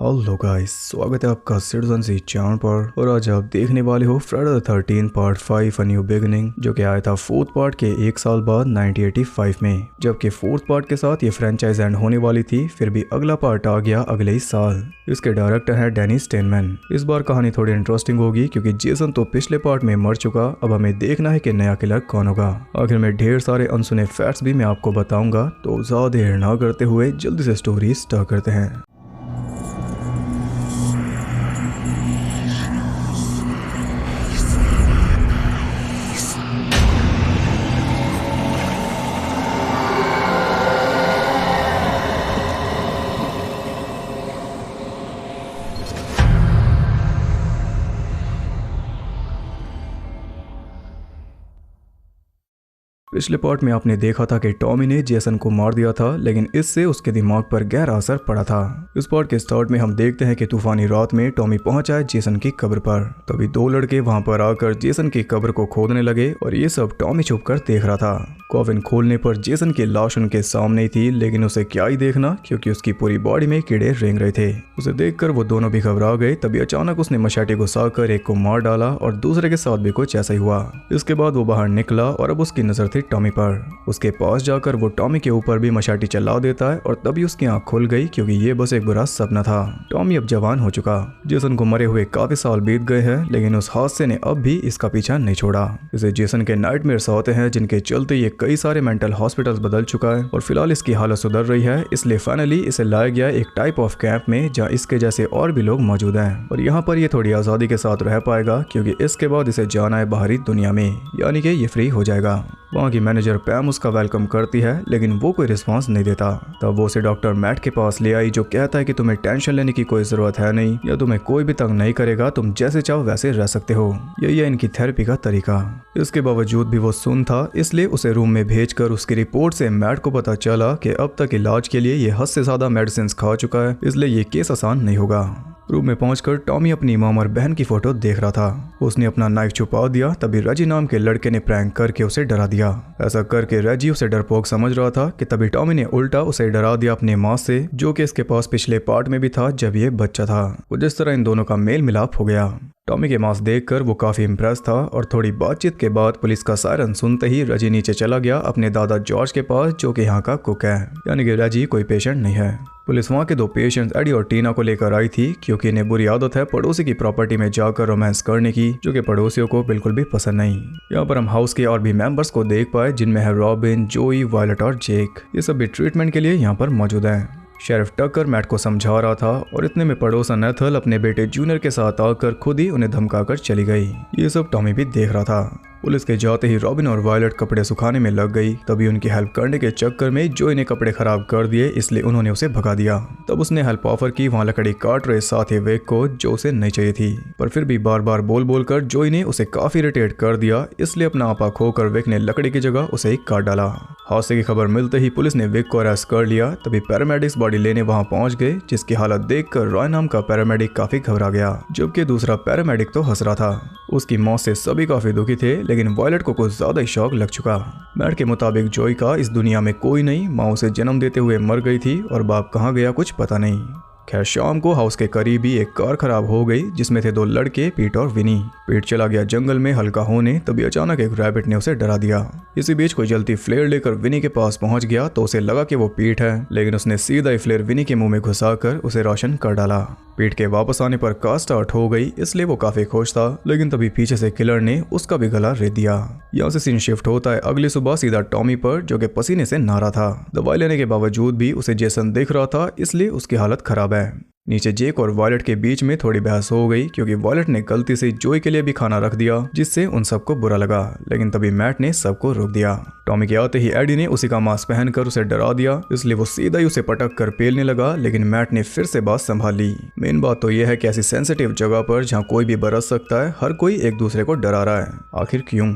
Hello guys, स्वागत है आपका सिटीजन सी चैनल पर। और आज आप देखने वाले हो Friday the 13 part 5 a new beginning, जो कि आया था फोर्थ पार्ट के एक साल बाद 1985 में। जबकि फोर्थ पार्ट के साथ ये फ्रेंचाइज एंड होने वाली थी, फिर भी अगला पार्ट आ गया अगले ही साल। इसके डायरेक्टर है डैनी स्टेनमैन। इस बार कहानी थोड़ी इंटरेस्टिंग होगी क्योंकि जेसन तो पिछले पार्ट में मर चुका। अब हमें देखना है कि नया किलर कौन होगा। आखिर में ढेर सारे अनसुने फैक्ट्स भी मैं आपको बताऊंगा, तो ज्यादा देर ना करते हुए जल्दी से स्टोरी स्टार्ट करते हैं। पिछले पार्ट में आपने देखा था कि टॉमी ने जेसन को मार दिया था, लेकिन इससे उसके दिमाग पर गहरा असर पड़ा था। इस पार्ट के स्टार्ट में हम देखते हैं कि तूफानी रात में टॉमी पहुंचा है जेसन की कब्र पर। तभी दो लड़के वहां पर आकर जेसन की कब्र को खोदने लगे और ये सब टॉमी छुप कर देख रहा था। कॉफिन खोलने पर जेसन की लाश उनके सामने ही थी, लेकिन उसे क्या ही देखना क्योंकि उसकी पूरी बॉडी में कीड़े रेंग रहे थे। उसे देखकर वो दोनों भी घबरा गए। तभी अचानक उसने मशाटी घुसाकर एक को मार डाला और दूसरे के साथ भी कुछ ऐसा ही हुआ। इसके बाद वो बाहर निकला और अब उसकी नजर थी टॉमी पर। उसके पास जाकर वो टॉमी के ऊपर भी मशाटी चला देता है और तभी उसकी आंख खुल गई क्योंकि ये बस एक बुरा सपना था। टॉमी अब जवान हो चुका। जेसन को मरे हुए काफी साल बीत गए हैं, लेकिन उस हादसे ने अब भी इसका पीछा नहीं छोड़ा। इसे जेसन के नाइटमेयर्स आते हैं, जिनके चलते ये कई सारे मेंटल हॉस्पिटल्स बदल चुका है और फिलहाल इसकी हालत सुधर रही है। इसलिए फाइनली इसे लाया गया एक टाइप ऑफ कैंप में, जहाँ इसके जैसे और भी लोग मौजूद हैं और यहाँ पर ये थोड़ी आजादी के साथ रह पाएगा क्योंकि इसके बाद इसे जाना है बाहरी दुनिया में, यानी कि ये फ्री हो जाएगा। वहाँ की मैनेजर पैम उसका वेलकम करती है, लेकिन वो कोई रिस्पांस नहीं देता। तब वो उसे डॉक्टर मैट के पास ले आई, जो कहता है कि तुम्हें टेंशन लेने की कोई जरूरत है नहीं, या तुम्हें कोई भी तंग नहीं करेगा, तुम जैसे चाहो वैसे रह सकते हो। यही है इनकी थेरेपी का तरीका। इसके बावजूद भी वो सुन था, इसलिए उसे रूम में भेजकर उसकी रिपोर्ट से मैट को पता चला कि अब तक इलाज के लिए ये हद से ज्यादा मेडिसिन खा चुका है, इसलिए ये केस आसान नहीं होगा। रूम में पहुंचकर टॉमी अपनी मां और बहन की फोटो देख रहा था। उसने अपना नाइफ छुपा दिया। तभी रेजी नाम के लड़के ने प्रैंक करके उसे डरा दिया। ऐसा करके रेजी उसे डरपोक समझ रहा था कि तभी टॉमी ने उल्टा उसे डरा दिया अपने मां से, जो कि इसके पास पिछले पार्ट में भी था जब ये बच्चा था। वो जिस तरह इन दोनों का मेल मिलाप हो गया। टॉमी के मांस देखकर वो काफी इम्प्रेस था और थोड़ी बातचीत के बाद पुलिस का सायरन सुनते ही रेजी नीचे चला गया अपने दादा जॉर्ज के पास, जो कि यहाँ का कुक है, यानी कि रेजी कोई पेशेंट नहीं है। पुलिस वहाँ के दो पेशेंट्स एडी और टीना को लेकर आई थी क्योंकि इन्हें बुरी आदत है पड़ोसी की प्रॉपर्टी में जाकर रोमांस करने की, जो कि पड़ोसियों को बिल्कुल भी पसंद नहीं। यहाँ पर हम हाउस के और भी मेंबर्स को देख पाए, जिनमें है रॉबिन, जोई, वायलेट और जेक। ये सब भी ट्रीटमेंट के लिए यहाँ पर मौजूद है। शेरिफ टकर मैट को समझा रहा था और इतने में पड़ोसन एथल अपने बेटे जूनियर के साथ आकर खुद ही उन्हें धमकाकर चली गई। ये सब टॉमी भी देख रहा था। पुलिस के जाते ही रॉबिन और वायलेट कपड़े सुखाने में लग गई। तभी उनकी हेल्प करने के चक्कर में जोई ने कपड़े खराब कर दिए, इसलिए उन्होंने उसे भगा दिया। तब उसने हेल्प ऑफर की वहाँ लकड़ी काट रहे साथ ही वेक को, जो उसे नहीं चाहिए थी, पर फिर भी बार बार बोल कर जोई ने उसे काफी इरिटेट कर दिया। इसलिए अपना आपा खोकर वेक ने लकड़ी की जगह उसे ही काट डाला। हादसे की खबर मिलते ही पुलिस ने वेक को अरेस्ट कर लिया। तभी पैरामेडिक्स बॉडी लेने वहाँ पहुंच गए, जिसकी हालत देखकर रॉय नाम का पैरामेडिक काफी घबरा गया, जबकि दूसरा पैरामेडिक तो हंस रहा था। उसकी मौत से सभी काफी दुखी थे, लेकिन वायलेट को कुछ ज्यादा ही शौक लग चुका। मैट के मुताबिक जोई का इस दुनिया में कोई नहीं, माँ उसे जन्म देते हुए मर गई थी और बाप कहाँ गया कुछ पता नहीं। खैर शाम को हाउस के करीब ही एक कार खराब हो गई, जिसमें थे दो लड़के, पीट और विनी। पीट चला गया जंगल में हल्का होने। तभी अचानक एक रैबिट ने उसे डरा दिया। इसी बीच कोई जलती फ्लेयर लेकर विनी के पास पहुंच गया तो उसे लगा कि वो पीट है, लेकिन उसने सीधा ही फ्लेयर विनी के मुंह में घुसाकर उसे रोशन कर डाला। पीट के वापस आने पर कार स्टार्ट हो गई, इसलिए वो काफी खुश था, लेकिन तभी पीछे से किलर ने उसका भी गला रेत दिया। यहाँ से सीन शिफ्ट होता है अगली सुबह सीधा टॉमी पर, जो कि पसीने से नहा रहा था। दवाई लेने के बावजूद भी उसे जेसन दिख रहा था, इसलिए उसकी हालत खराब है। नीचे जेक और वायलेट के बीच में थोड़ी बहस हो गई क्योंकि वायलेट ने गलती से जोई के लिए भी खाना रख दिया, जिससे उन सबको बुरा लगा, लेकिन तभी मैट ने सबको रोक दिया। टॉमी के आते ही एडी ने उसी का मास्क पहनकर उसे डरा दिया, इसलिए वो सीधा ही उसे पटक कर पेलने लगा, लेकिन मैट ने फिर से बात संभाल ली। मेन बात तो यह है कि ऐसी सेंसिटिव जगह पर जहाँ कोई भी बरस सकता है, हर कोई एक दूसरे को डरा रहा है, आखिर क्यों?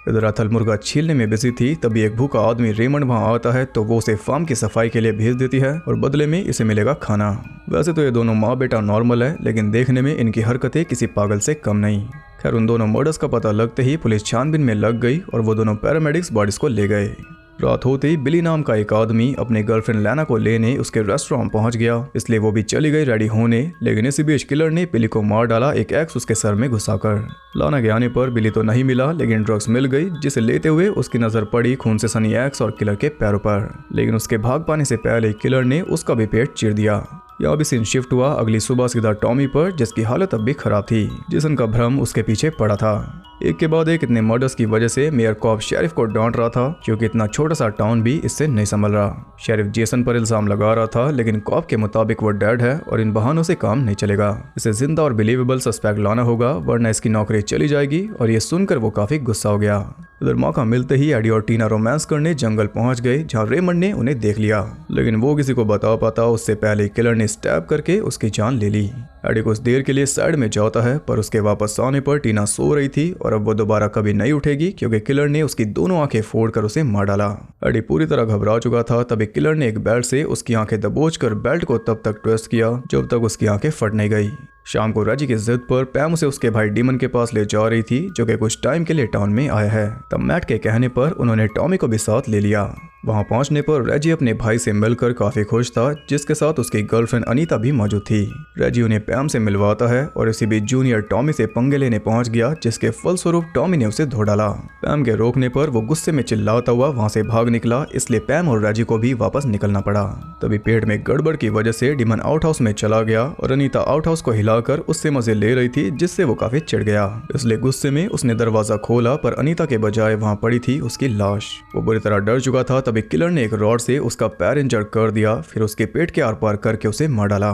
इधर एथल मुर्गा छीलने में बिजी थी। तभी एक भूखा आदमी रेमंड वहां आता है तो वो उसे फार्म की सफाई के लिए भेज देती है और बदले में इसे मिलेगा खाना। वैसे तो ये दोनों माँ बेटा नॉर्मल है, लेकिन देखने में इनकी हरकतें किसी पागल से कम नहीं। खैर उन दोनों मर्डर्स का पता लगते ही पुलिस छानबीन में लग गई और वो दोनों पैरामेडिक्स बॉडीज को ले गए। रात होते ही बिली नाम का एक आदमी अपने गर्लफ्रेंड लैना को लेने उसके रेस्टोरेंट पहुंच गया, इसलिए वो भी चली गई रेडी होने। लेकिन इसी बीच किलर ने बिली को मार डाला एक एक्स उसके सर में घुसाकर। लाना के आने पर बिली तो नहीं मिला, लेकिन ड्रग्स मिल गई, जिसे लेते हुए उसकी नजर पड़ी खून से सनी एक्स और किलर के पैरों पर। लेकिन उसके भाग पाने से पहले किलर ने उसका भी पेट चीर दिया। यहाँ भी सीन शिफ्ट हुआ अगली सुबह सीधा टॉमी पर, जिसकी हालत अब भी खराब थी। जेसन का भ्रम उसके पीछे पड़ा था। एक के बाद एक इतने मर्डर्स की वजह से मेयर कॉप शेरिफ को डांट रहा था, क्योंकि इतना छोटा सा टाउन भी इससे नहीं संभल रहा। शेरिफ जेसन पर इल्जाम लगा रहा था, लेकिन कॉप के मुताबिक वो डेड है और इन बहानों से काम नहीं चलेगा। इसे जिंदा और बिलीवेबल सस्पेक्ट लाना होगा, वरना इसकी नौकरी चली जाएगी। और ये सुनकर वो काफी गुस्सा हो गया। उधर मौका मिलते ही एडी और टीना रोमांस करने जंगल पहुंच गए, जहां रेमंड ने उन्हें देख लिया, लेकिन वो किसी को बता पाता उससे पहले किलर ने स्टैब करके उसकी जान ले ली। एडी कुछ देर के लिए साइड में जाता है, पर उसके वापस आने पर टीना सो रही थी और अब वो दोबारा कभी नहीं उठेगी, क्योंकि किलर ने उसकी दोनों आंखें फोड़कर उसे मार डाला। एडी पूरी तरह घबरा चुका था। तभी किलर ने एक बेल्ट से उसकी आंखें दबोचकर बेल्ट को तब तक ट्विस्ट किया जब तक उसकी आंखें फट नहीं गई। शाम को रेजी की जिद पर पैम उसे उसके भाई डीमन के पास ले जा रही थी, जो कि कुछ टाइम के लिए टाउन में आया है। तब मैट के कहने पर उन्होंने टॉमी को भी साथ ले लिया। वहां पहुंचने पर रेजी अपने भाई से मिलकर काफी खुश था, जिसके साथ उसकी गर्लफ्रेंड अनीता भी मौजूद थी। रेजी उन्हें पैम से मिलवाता है और इसी बीच जूनियर टॉमी से पंगे लेने पहुंच गया, जिसके फलस्वरूप टॉमी ने उसे धो डाला। पैम के रोकने पर वो गुस्से में चिल्लाता हुआ वहां से भाग निकला, इसलिए पैम और रेजी को भी वापस निकलना पड़ा। तभी पेट में गड़बड़ की वजह से डीमन आउट हाउस में चला गया और अनीता आउट हाउस को हिलाकर उससे मजे ले रही थी, जिससे वो काफी चिढ़ गया। इसलिए गुस्से में उसने दरवाजा खोला, पर अनीता के बजाय वहां पड़ी थी उसकी लाश। वो बुरी तरह डर चुका था। तभी किलर ने एक रॉड से उसका पैर इंजर कर दिया, फिर उसके पेट के आर पार करके उसे मार डाला।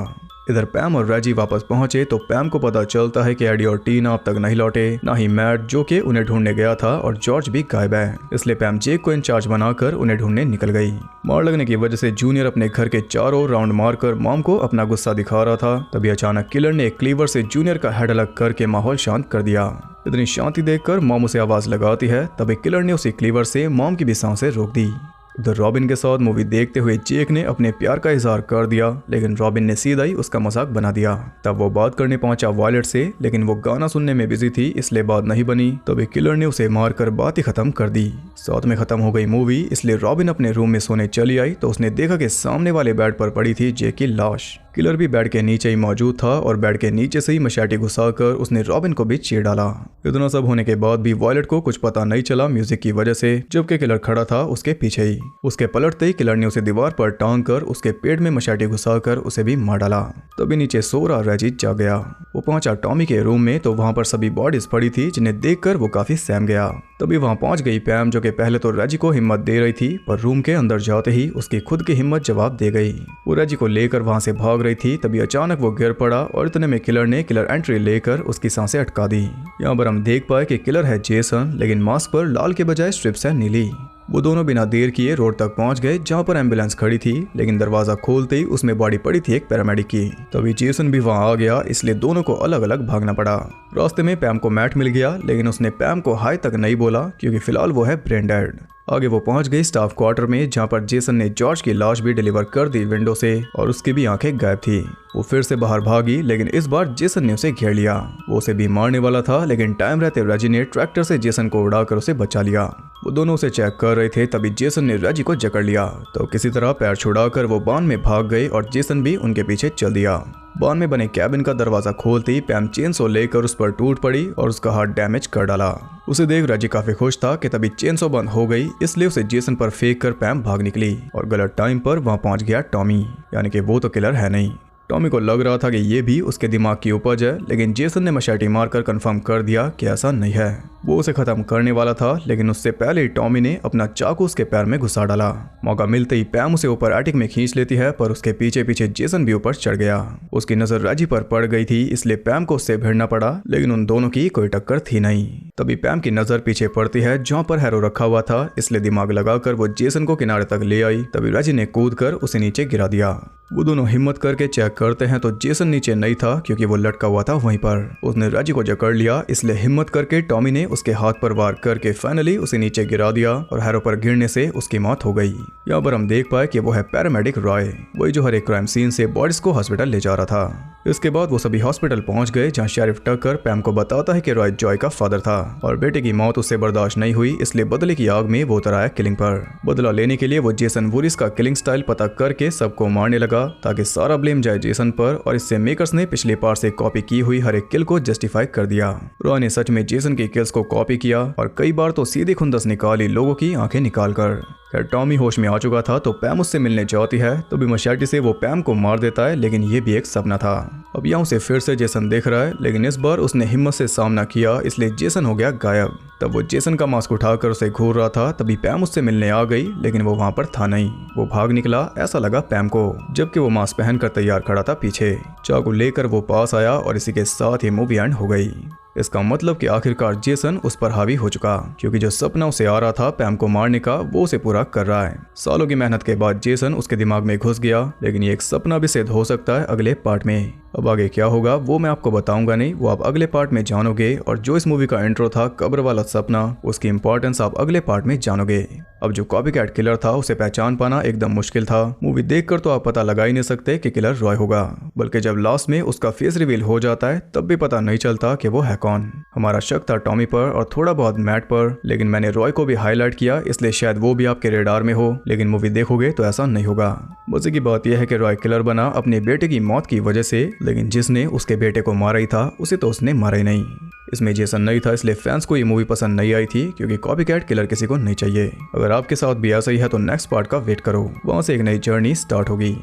इधर पैम और रेजी वापस पहुंचे तो पैम को पता चलता है कि एडी और टीना अब तक नहीं लौटे, ना ही मैट जो कि उन्हें ढूंढने गया था, और जॉर्ज भी गायब है। इसलिए पैम जेक को इंचार्ज बनाकर उन्हें ढूंढने निकल गई। मार लगने की वजह से जूनियर अपने घर के चारों राउंड मारकर मॉम को अपना गुस्सा दिखा रहा था। तभी अचानक किलर ने एक क्लीवर से जूनियर का हेड अलग करके माहौल शांत कर दिया। इतनी शांति देखकर मॉम उसे आवाज लगाती है। तभी किलर ने उसी क्लीवर से मॉम की भी सांसें रोक दी। इधर रॉबिन के साथ मूवी देखते हुए जेक ने अपने प्यार का इजहार कर दिया, लेकिन रॉबिन ने सीधा ही उसका मजाक बना दिया। तब वो बात करने पहुंचा वायलेट से, लेकिन वो गाना सुनने में बिजी थी, इसलिए बात नहीं बनी। तभी किलर ने उसे मारकर बात ही खत्म कर दी। साथ में खत्म हो गई मूवी, इसलिए रॉबिन अपने रूम में सोने चली आई तो उसने देखा कि सामने वाले बेड पर पड़ी थी जेक की लाश। किलर भी बेड के नीचे ही मौजूद था और बेड के नीचे से ही मशाटी घुसाकर उसने रॉबिन को भी चीर डाला। इतना सब होने के बाद भी वायलेट को कुछ पता नहीं चला म्यूजिक की वजह से, जबकि किलर खड़ा था उसके पीछे ही। उसके पलटते ही किलर ने उसे दीवार पर टांग कर उसके पेट में मशाटी घुसाकर उसे भी मार डाला। तभी नीचे सो रहा रेजी जाग गया। वो पहुंचा टॉमी के रूम में तो वहां पर सभी बॉडीज पड़ी थी, जिन्हें देखकर वो काफी सहम गया। तभी वहां पहुंच गई पैम, जो कि पहले तो रेजी को हिम्मत दे रही थी, पर रूम के अंदर जाते ही उसकी खुद की हिम्मत जवाब दे गई। वो रेजी को लेकर वहां से भाग रही थी, तभी अचानक वो गिर पड़ा और इतने में किलर ने किलर एंट्री लेकर उसकी सांसें अटका दी। यहाँ पर हम देख पाए कि किलर है जेसन, लेकिन मास्क पर लाल के बजाय स्ट्रिप्स है नीली। वो दोनों बिना देर किए रोड तक पहुंच गए, जहां पर एम्बुलेंस खड़ी थी, लेकिन दरवाजा खोलते ही उसमें बॉडी पड़ी थी एक पैरामेडिक की। तभी जेसन भी वहां आ गया, इसलिए दोनों को अलग अलग भागना पड़ा। रास्ते में पैम को मैट मिल गया, लेकिन उसने पैम को हाय तक नहीं बोला, क्योंकि फिलहाल वो है ब्रेन डेड। आगे वो पहुंच गई स्टाफ क्वार्टर में, जहां पर जेसन ने जॉर्ज की लाश भी डिलीवर कर दी विंडो से, और उसकी भी आंखें गायब थी। वो फिर से बाहर भागी, लेकिन इस बार जेसन ने उसे घेर लिया। वो उसे भी मारने वाला था, लेकिन टाइम रहते रेजी ने ट्रैक्टर से जेसन को उड़ाकर उसे बचा लिया। वो दोनों उसे चेक कर रहे थे, तभी जेसन ने रेजी को जकड़ लिया। तो किसी तरह पैर छुड़ाकर वो बान में भाग गए और जेसन भी उनके पीछे चल दिया। बान में बने कैबिन का दरवाजा खोलते ही पैम चेनसो लेकर उस पर टूट पड़ी और उसका हाथ डैमेज कर डाला। उसे देख रेजी काफी खुश था कि तभी चेनसो बंद हो गई, इसलिए उसे जेसन पर फेंक कर पैम भाग निकली और गलत टाइम पर वहां पहुंच गया टॉमी, यानी कि वो तो किलर है नहीं। टॉमी को लग रहा था कि ये भी उसके दिमाग की उपज है, लेकिन जेसन ने मशाटी मारकर कंफर्म कर दिया कि ऐसा नहीं है। वो उसे खत्म करने वाला था, लेकिन उससे पहले ही टॉमी ने अपना चाकू उसके पैर में घुसा डाला। मौका मिलते ही पैम उसे ऊपर एटिक में खींच लेती है, पर उसके पीछे पीछे जेसन भी ऊपर चढ़ गया। उसकी नजर रेजी पर पड़ गई थी, इसलिए पैम को उससे भिड़ना पड़ा, लेकिन उन दोनों की कोई टक्कर थी नहीं। तभी पैम की नजर पीछे पड़ती है जहाँ पर हैरो रखा हुआ था, इसलिए दिमाग लगाकर वो जेसन को किनारे तक ले आई। तभी रेजी ने कूद कर उसे नीचे गिरा दिया। वो दोनों हिम्मत करके चेक करते हैं तो जेसन नीचे नहीं था, क्योंकि वो लटका हुआ था वहीं पर। उसने रेजी को जकड़ लिया, इसलिए हिम्मत करके टॉमी ने उसके हाथ पर वार करके फाइनली उसे नीचे गिरा दिया और हैरो पर गिरने से उसकी मौत हो गई। यहाँ पर हम देख पाए कि वो है पैरामेडिक रॉय, वही जो हर एक क्राइम सीन से बॉडीज को हॉस्पिटल ले जा रहा था। इसके बाद वो सभी हॉस्पिटल पहुंच गए, जहां शेरिफ टकर पैम को बताता है कि रॉय जॉय का फादर था और बेटे की मौत उससे बर्दाश्त नहीं हुई, इसलिए बदले की आग में वो उतर आया किलिंग पर। बदला लेने के लिए वो जेसन वुरिस का किलिंग स्टाइल पता करके सबको मारने लगा ताकि सारा ब्लेम जाए जेसन पर, और इससे मेकर्स ने पिछले पार्ट से कॉपी की हुई हर एक किल को जस्टिफाई कर दिया। रॉय ने सच में जेसन की किल्स को कॉपी किया और कई बार तो सीधी खुंदस निकाली लोगों की आंखें निकाल कर। खैर टॉमी होश में आ चुका था तो पैम उससे मिलने जाती है, तो भी मशाटी से वो पैम को मार देता है, लेकिन ये भी एक सपना था। अब यहाँ उसे फिर से जेसन देख रहा है, लेकिन इस बार उसने हिम्मत से सामना किया, इसलिए जेसन हो गया गायब। तब वो जेसन का मास्क उठाकर उसे घूर रहा था, तभी पैम उससे मिलने आ गई, लेकिन वो वहाँ पर था नहीं। वो भाग निकला ऐसा लगा पैम को, जबकि वो मास्क पहनकर तैयार खड़ा था पीछे। चाकू लेकर वो पास आया और इसी के साथ ही मूवी एंड हो गई। इसका मतलब कि आखिरकार जेसन उस पर हावी हो चुका, क्योंकि जो सपना उसे आ रहा था पैम को मारने का वो उसे पूरा कर रहा है। सालों की मेहनत के बाद जेसन उसके दिमाग में घुस गया, लेकिन ये एक सपना भी सिद्ध हो सकता है अगले पार्ट में। अब आगे क्या होगा वो मैं आपको बताऊंगा नहीं, वो आप अगले पार्ट में जानोगे। और जो इस मूवी का इंट्रो था कब्र वाला सपना, उसकी इंपॉर्टेंस आप अगले पार्ट में जानोगे। अब जो कॉपीकैट किलर था उसे पहचान पाना एकदम मुश्किल था। मूवी देखकर तो आप पता लगा ही नहीं सकते कि किलर रॉय होगा, बल्कि जब लास्ट में उसका फेस रिवील हो जाता है तब भी पता नहीं चलता कि वो है कौन। हमारा शक था टॉमी पर और थोड़ा बहुत मैट पर, लेकिन मैंने रॉय को भी हाईलाइट किया, इसलिए शायद वो भी आपके रेडार में हो, लेकिन मूवी देखोगे तो ऐसा नहीं होगा। मजे की बात यह है कि रॉय किलर बना अपने बेटे की मौत की वजह से, लेकिन जिसने उसके बेटे को मारा ही था उसे तो उसने मारा ही नहीं। इसमें जेसन नहीं था, इसलिए फैंस को ये मूवी पसंद नहीं आई थी, क्योंकि कॉपीकैट किलर किसी को नहीं चाहिए। अगर आपके साथ भी ऐसा ही है तो नेक्स्ट पार्ट का वेट करो, वहां से एक नई जर्नी स्टार्ट होगी।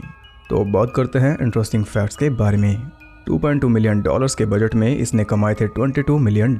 तो बात करते हैं इंटरेस्टिंग फैक्ट्स के बारे में। $2.2 मिलियन के बजट में इसने कमाए थे $22 मिलियन,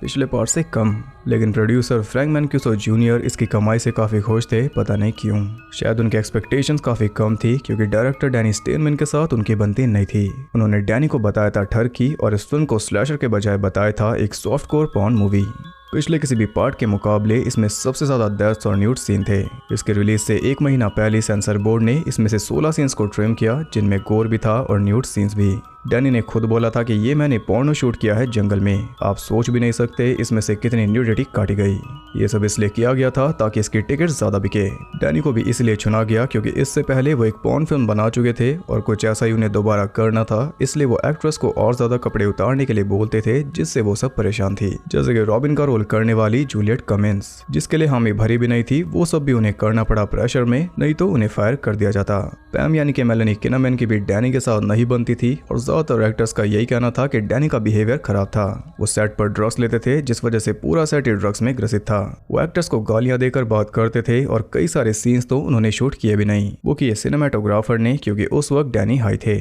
पिछले पार्ट से कम। लेकिन प्रोड्यूसर फ्रैंक मैनक्यूसो जूनियर इसकी कमाई से काफ़ी खुश थे, पता नहीं क्यों। शायद उनके एक्सपेक्टेशंस काफ़ी कम थी, क्योंकि डायरेक्टर डैनी स्टेनमैन के साथ उनकी बनती नहीं थी। उन्होंने डैनी को बताया था ठरकी, और इस फिल्म को स्लैशर के बजाय बताया था एक सॉफ्ट कोर पॉर्न मूवी। पिछले किसी भी पार्ट के मुकाबले इसमें सबसे ज्यादा डेथ्स और न्यूड सीन थे। इसके रिलीज से 1 महीना पहले सेंसर बोर्ड ने इसमें से 16 सीन्स को ट्रिम किया, जिनमें गोर भी था और न्यूड सीन्स भी। डैनी ने खुद बोला था कि ये मैंने पोर्नो शूट किया है जंगल में, आप सोच भी नहीं सकते इसमें से कितनी न्यूडिटी काटी गई। ये सब इसलिए किया गया था ताकि इसकी टिकट ज्यादा बिके। डैनी को भी इसलिए चुना गया क्योंकि इससे पहले वो एक पोर्न फिल्म बना चुके थे और कुछ ऐसा ही उन्हें दोबारा करना था, इसलिए वो एक्ट्रेस को और ज्यादा कपड़े उतारने के लिए बोलते थे, जिससे वो सब परेशान थी। जैसे कि रॉबिन का रोल करने वाली जूलियट कमिंस, जिसके लिए हामी भरी भी नहीं थी, वो सब भी उन्हें करना पड़ा प्रेशर में, नहीं तो उन्हें फायर कर दिया जाता। पैम यानी कि मेलेनी किनामैन की भी डैनी के साथ नहीं बनती थी, और ज्यादातर एक्टर्स का यही कहना था कि डैनी का बिहेवियर खराब था। वो सेट पर ड्रग्स लेते थे, जिस वजह से पूरा सेट ही ड्रग्स में ग्रसित था। वो एक्टर्स को गालियां देकर बात करते थे, और कई सारे सीन्स तो उन्होंने शूट किए भी नहीं, वो किए सिनेमेटोग्राफर ने, क्योंकि उस वक्त डैनी हाई थे।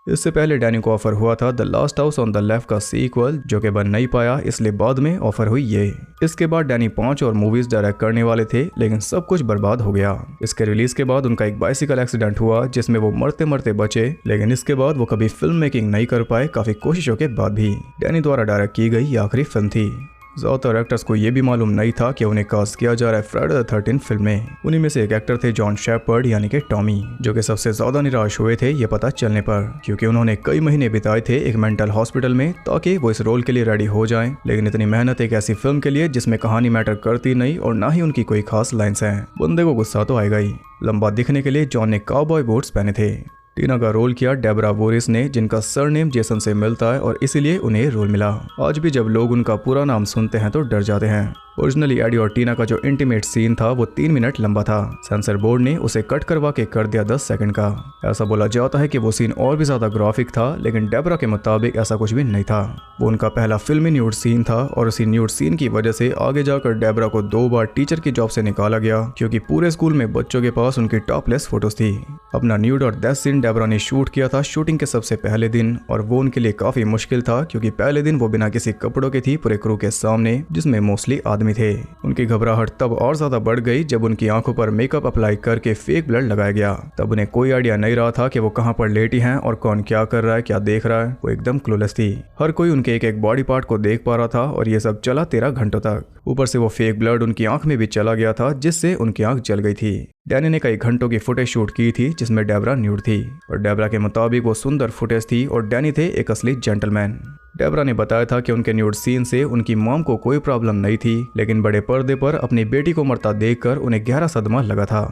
इससे पहले डैनी को ऑफर हुआ था the last house on the left का सीक्वल, जो कि बन नहीं पाया, इसलिए बाद में ऑफर हुई ये। इसके बाद डैनी 5 और मूवीज डायरेक्ट करने वाले थे, लेकिन सब कुछ बर्बाद हो गया। इसके रिलीज के बाद उनका एक बाइसिकल एक्सीडेंट हुआ, जिसमें वो मरते मरते बचे, लेकिन इसके बाद वो कभी फिल्म मेकिंग नहीं कर पाए, काफी कोशिशों के बाद भी। डैनी द्वारा डायरेक्ट की गई ये आखिरी फिल्म थी। ज्यादातर एक्टर्स को यह भी मालूम नहीं था कि उन्हें कास्ट किया जा रहा है फ्राइडे द 13th फिल्म में। उन्हीं में से एक एक्टर थे जॉन शेपर्ड यानी कि टॉमी, जो कि सबसे ज्यादा निराश हुए थे ये पता चलने पर, क्योंकि उन्होंने कई महीने बिताए थे एक मेंटल हॉस्पिटल में ताकि वो इस रोल के लिए रेडी हो जाएं। लेकिन इतनी मेहनत एक ऐसी फिल्म के लिए जिसमें कहानी मैटर करती नहीं और ना ही उनकी कोई खास लाइन्स हैं, बंदे को गुस्सा तो आएगा ही। लंबा दिखने के लिए जॉन ने काउबॉय बूट्स पहने थे। टीना का रोल किया डेबरा वोरिस ने, जिनका सरनेम जेसन से मिलता है और इसीलिए उन्हें रोल मिला। आज भी जब लोग उनका पूरा नाम सुनते हैं तो डर जाते हैं। ओरिजिनली एडी और टीना का जो इंटीमेट सीन था वो 3 मिनट लंबा था। सेंसर बोर्ड ने उसे कट करवा के कर दिया 10 सेकंड का। ऐसा बोला जाता है कि वो सीन और भी ज्यादा ग्राफिक था, लेकिन डेबरा के मुताबिक ऐसा कुछ भी नहीं था। वो उनका पहला फिल्मी न्यूड सीन था, और उसी न्यूड सीन की वजह से आगे जाकर डेबरा को 2 बार टीचर की जॉब से निकाला गया, क्योंकि पूरे स्कूल में बच्चों के पास उनकी टॉपलेस फोटोज थी। अपना न्यूड और डेथ सीन डेबरा ने शूट किया था शूटिंग के सबसे पहले दिन, और वो उनके लिए काफी मुश्किल था, क्योंकि पहले दिन वो बिना किसी कपड़ों के थी पूरे क्रू के सामने, जिसमें मोस्टली आदमी थे। उनकी घबराहट तब और ज्यादा बढ़ गई जब उनकी आंखों पर मेकअप अप्लाई करके फेक ब्लड लगाया गया। तब उन्हें कोई आइडिया नहीं रहा था कि वो कहां पर लेटी हैं और कौन क्या कर रहा है, क्या देख रहा है। वो एकदम क्लूलेस थी। हर कोई उनके एक एक बॉडी पार्ट को देख पा रहा था, और ये सब चला 13 घंटों तक। ऊपर से वो फेक ब्लड उनकी आंख में भी चला गया था, जिससे उनकी आंख जल गई थी। डैनी ने कई घंटों की फुटेज शूट की थी, जिसमें डेबरा न्यूड थी, और डेबरा के मुताबिक वो सुंदर फुटेज थी और डैनी थे एक असली जेंटलमैन। डेबरा ने बताया था कि उनके न्यूड सीन से उनकी मॉम को कोई प्रॉब्लम नहीं थी, लेकिन बड़े पर्दे पर अपनी बेटी को मरता देखकर उन्हें गहरा सदमा लगा था।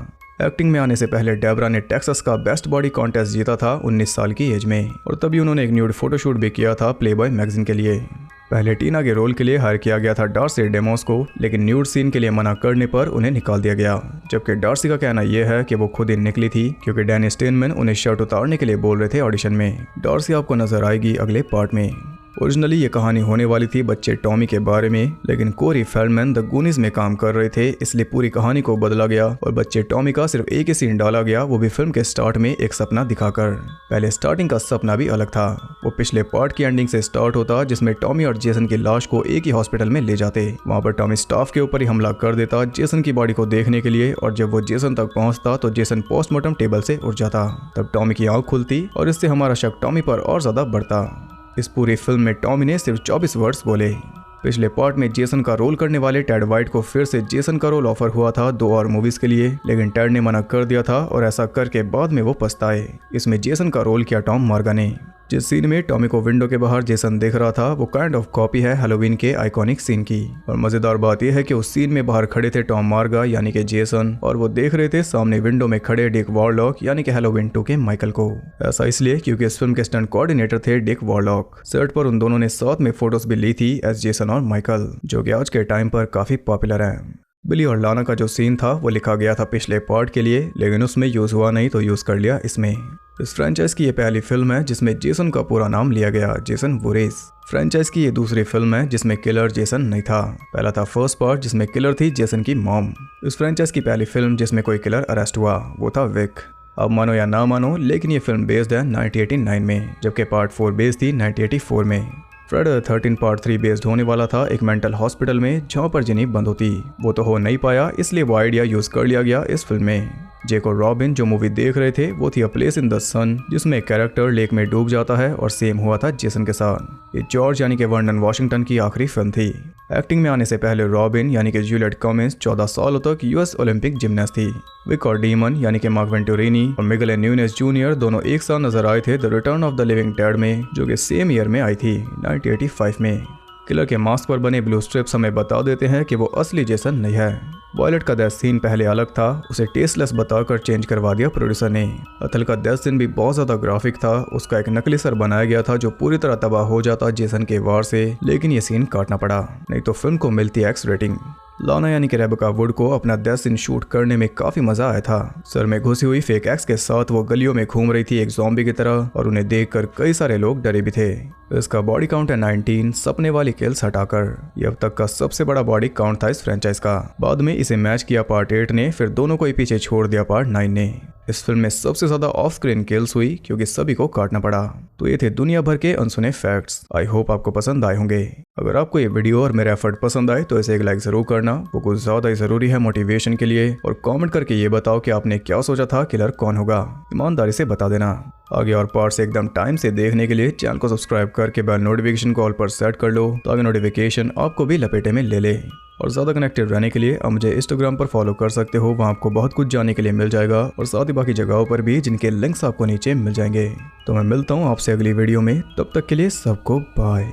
एक्टिंग में आने से पहले डेबरा ने टेक्सास का बेस्ट बॉडी कॉन्टेस्ट जीता था 19 साल की एज में, और तभी उन्होंने एक न्यूड फोटोशूट भी किया था प्लेबॉय मैगजीन के लिए। पहले टीना के रोल के लिए हायर किया गया था डार्सी डेमोस को, लेकिन न्यूड सीन के लिए मना करने पर उन्हें निकाल दिया गया। जबकि डार्सी का कहना यह है कि वो खुद ही निकली थी, क्योंकि डैनी स्टेनमैन उन्हें शर्ट उतारने के लिए बोल रहे थे ऑडिशन में। डार्सी आपको नजर आएगी अगले पार्ट में। ओरिजिनली ये कहानी होने वाली थी बच्चे टॉमी के बारे में, लेकिन कोरी फेल्डमैन द गूनीज में काम कर रहे थे, इसलिए पूरी कहानी को बदला गया और बच्चे टॉमी का सिर्फ एक ही सीन डाला गया, वो भी फिल्म के स्टार्ट में एक सपना दिखाकर। पहले स्टार्टिंग का सपना भी अलग था। वो पिछले पार्ट की एंडिंग से स्टार्ट होता, जिसमें टॉमी और जेसन की लाश को एक ही हॉस्पिटल में ले जाते। वहाँ पर टॉमी स्टाफ के ऊपर ही हमला कर देता जेसन की बॉडी को देखने के लिए, और जब वो जेसन तक पहुँचता तो जेसन पोस्टमार्टम टेबल से उठ जाता। तब टॉमी की आंख खुलती और इससे हमारा शक टॉमी पर और ज्यादा बढ़ता। इस पूरी फिल्म में टॉमी ने सिर्फ 24 वर्ड्स बोले। पिछले पार्ट में जेसन का रोल करने वाले टेड वाइट को फिर से जेसन का रोल ऑफर हुआ था 2 और मूवीज के लिए, लेकिन टेड ने मना कर दिया था और ऐसा करके बाद में वो पछताए। इसमें जेसन का रोल किया टॉम मॉर्गन ने। जिस सीन में टॉमी को विंडो के बाहर जेसन देख रहा था, वो काइंड ऑफ कॉपी है हैलोवीन के आइकॉनिक सीन की। और मजेदार बात यह है कि उस सीन में बाहर खड़े थे टॉम मॉर्गा यानी कि जेसन, और वो देख रहे थे सामने विंडो में खड़े डिक वॉरलॉक यानी कि हैलोवीन 2 के माइकल को। ऐसा इसलिए क्योंकि इस फिल्म के स्टंट कोऑर्डिनेटर थे डिक वॉरलॉक। सेट पर उन दोनों ने साथ में फोटोज भी ली थी एज जेसन और माइकल, जो कि आज के टाइम पर काफी पॉपुलर है। बिली और लाना का जो सीन था वो लिखा गया था पिछले पार्ट के लिए, लेकिन उसमें यूज हुआ नहीं तो यूज कर लिया इसमें। इस फ्रेंचाइज की ये पहली फिल्म है जिसमें जेसन का पूरा नाम लिया गया, जेसन वोरेस। फ्रेंचाइज की ये दूसरी फिल्म है जिसमें किलर जेसन नहीं था। पहला था फर्स्ट पार्ट जिसमें किलर थी जेसन की मॉम। इस फ्रेंचाइज की पहली फिल्म जिसमें कोई किलर अरेस्ट हुआ वो था विक। अब मानो या ना मानो, लेकिन ये फिल्म बेस्ड है 1989 में, जबकि पार्ट 4 बेस्ड थी 1984 में। फ्राइडे 13 पार्ट 3 बेस्ड होने वाला था एक मेंटल हॉस्पिटल में जहाँ पर जिनी बंद होती। वो तो हो नहीं पाया, इसलिए वो आइडिया यूज कर लिया गया इस फिल्म में। जेक और रॉबिन जो मूवी देख रहे थे वो थी अ प्लेस इन द सन, जिसमें एक कैरेक्टर लेक में डूब जाता है, और सेम हुआ था जेसन के साथ। ये जॉर्ज यानी कि वर्नन वाशिंगटन की आखिरी फिल्म थी। एक्टिंग में आने से पहले रॉबिन यानी कि जूलियट कमिंस 14 सालों तक यूएस ओलंपिक जिम्नास्ट थी। विक और डीमन यानी कि मार्क वेंटुरिनी और मिगेल न्यूनेस जूनियर दोनों एक साथ नजर आए थे the return of the living dead में, जो कि सेम ईयर में आई थी 1985 में। किलर के मास्क पर बने ब्लू स्ट्रिप्स हमें बता देते हैं कि वो असली जेसन नहीं है। वॉयलेट का डेथ सीन पहले अलग था, उसे टेस्टलेस बताकर चेंज करवा दिया प्रोड्यूसर ने। अथल का डेथ सीन भी बहुत ज्यादा ग्राफिक था, उसका एक नकली सर बनाया गया था जो पूरी तरह तबाह हो जाता जेसन के वार से, लेकिन ये सीन काटना पड़ा, नहीं तो फिल्म को मिलती एक्स रेटिंग। लाना यानी कि रेबेका वुड को अपना डेथ सीन शूट करने में काफी मजा आया था। सर में घुसी हुई फेक एक्स के साथ वो गलियों में घूम रही थी एक ज़ॉम्बी की तरह, और उन्हें देखकर कई सारे लोग डरे भी थे। इसका बॉडी काउंट है 19 सपने वाली किल्स हटाकर। ये अब तक का सबसे बड़ा बॉडी काउंट था इस फ्रेंचाइज का। बाद में इसे मैच किया पार्ट 8 ने, फिर दोनों को ही पीछे छोड़ दिया पार्ट 9 ने। इस फिल्म में सबसे ज्यादा ऑफ स्क्रीन किल्स हुई क्योंकि सभी को काटना पड़ा। तो ये थे दुनिया भर के अनसुने फैक्ट्स। आई होप आपको पसंद आए होंगे। अगर आपको ये वीडियो और मेरा एफर्ट पसंद आए तो इसे एक लाइक जरूर करना, वो कुछ ज्यादा ही जरूरी है मोटिवेशन के लिए। और कमेंट करके ये बताओ कि आपने क्या सोचा था किलर कौन होगा, ईमानदारी से बता देना। आगे और पार्ट्स एकदम टाइम से देखने के लिए चैनल को सब्सक्राइब करके बेल नोटिफिकेशन को ऑल पर सेट कर लो, ताकि नोटिफिकेशन आपको भी लपेटे में ले ले। और ज़्यादा कनेक्टेड रहने के लिए आप मुझे इंस्टाग्राम पर फॉलो कर सकते हो, वहाँ आपको बहुत कुछ जानने के लिए मिल जाएगा, और साथ ही बाकी जगहों पर भी जिनके लिंक्स आपको नीचे मिल जाएंगे। तो मैं मिलता हूँ आपसे अगली वीडियो में, तब तक के लिए सबको बाय।